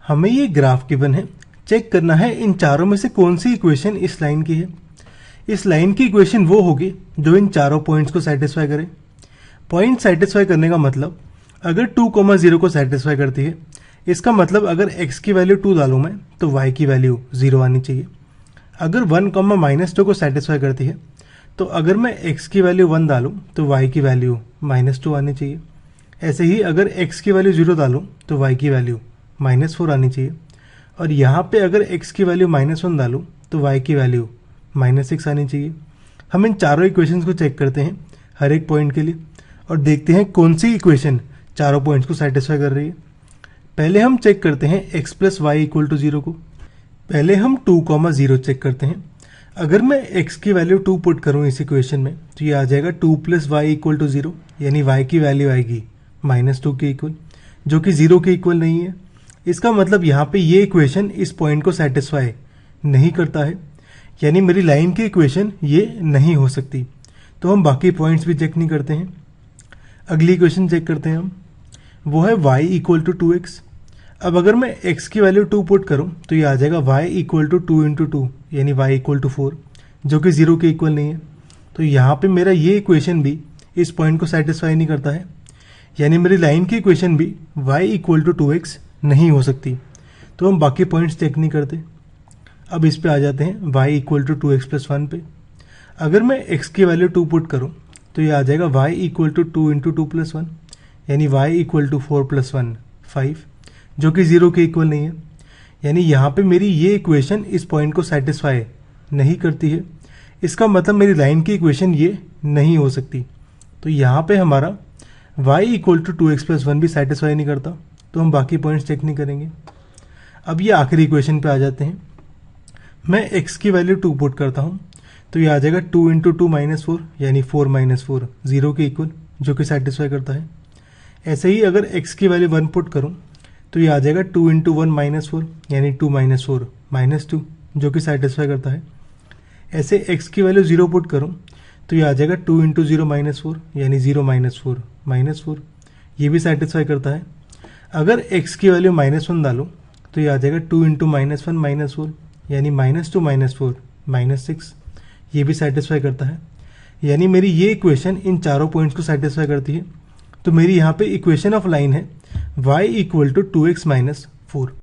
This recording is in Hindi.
हमें ये ग्राफ गिवन है, चेक करना है इन चारों में से कौन सी इक्वेशन इस लाइन की है। इस लाइन की इक्वेशन वो होगी जो इन चारों पॉइंट्स को सेटिस्फाई करे। पॉइंट सेटिस्फाई करने का मतलब अगर 2,0 को सेटिस्फाई करती है, इसका मतलब अगर x की वैल्यू 2 डालूँ मैं तो y की वैल्यू 0 आनी चाहिए। अगर 1,-2 को सेटिस्फाई करती है तो अगर मैं x की वैल्यू 1 डालूँ तो y की वैल्यू -2 आनी चाहिए। ऐसे ही अगर x की वैल्यू 0 डालूँ तो y की वैल्यू -4 आनी चाहिए। और यहाँ पे अगर x की वैल्यू -1 डालूँ तो y की वैल्यू -6 आनी चाहिए। हम इन चारों इक्वेशंस को चेक करते हैं हर एक पॉइंट के लिए और देखते हैं कौन सी इक्वेशन चारों पॉइंट्स को सेटिस्फाई कर रही है। पहले हम चेक करते हैं x + y = 0 को। पहले हम 2,0 चेक करते हैं। अगर मैं x की वैल्यू 2 पुट करूं इस इक्वेशन में तो ये आ जाएगा 2 + y = 0, यानी y की वैल्यू आएगी -2 के इक्वल, जो कि 0 के इक्वल नहीं है। इसका मतलब यहाँ पे ये इक्वेशन इस पॉइंट को सेटिस्फाई नहीं करता है, यानी मेरी लाइन की इक्वेशन ये नहीं हो सकती। तो हम बाकी पॉइंट्स भी चेक नहीं करते हैं। अगली इक्वेशन चेक करते हैं हम, वो है y = 2x। अब अगर मैं x की वैल्यू 2 पुट करूं तो ये आ जाएगा y = 2 × 2, यानी y = 4, जो कि 0 के इक्वल नहीं है। तो यहाँ पे मेरा ये इक्वेशन भी इस पॉइंट को सेटिस्फाई नहीं करता है, यानी मेरी लाइन की इक्वेशन भी y = 2x नहीं हो सकती। तो हम बाकी पॉइंट्स चेक नहीं करते। अब इस पे आ जाते हैं y = 2x + 1 पे। अगर मैं x की वैल्यू 2 पुट करूं तो ये आ जाएगा y = 2 × 2 + 1, यानी y = 4 + 1 5, जो कि 0 के इक्वल नहीं है। यानी यहाँ पे मेरी ये इक्वेशन इस पॉइंट को सेटिस्फाई नहीं करती है। इसका मतलब मेरी लाइन की इक्वेशन ये नहीं हो सकती। तो यहाँ पे हमारा y = 2x + 1 भी सेटिस्फाई नहीं करता, तो हम बाकी पॉइंट्स चेक नहीं करेंगे। अब ये आखिरी इक्वेशन पे आ जाते हैं। मैं x की वैल्यू 2 पुट करता हूँ तो ये आ जाएगा 2 × 2 - 4, यानी 4 - 4 0 के इक्वल, जो कि सेटिस्फाई करता है। ऐसे ही अगर x की वैल्यू 1 पुट करूँ तो ये आ जाएगा 2 × 1 - 4, यानी 2 - 4 -2, जो कि सेटिस्फाई करता है। ऐसे x की वैल्यू 0 पुट करूँ तो ये आ जाएगा 2 × 0 - 4, यानी 0 - 4 -4, ये भी सेटिस्फाई करता है। अगर x की वैल्यू -1 डालूँ तो ये आ जाएगा 2 × -1 - 4, यानी -2 - 4 -6, ये भी सेटिस्फाई करता है। यानी मेरी ये इक्वेशन इन चारों पॉइंट्स को सेटिस्फाई करती है। तो मेरी यहाँ पे इक्वेशन ऑफ लाइन है y = 2x - 4।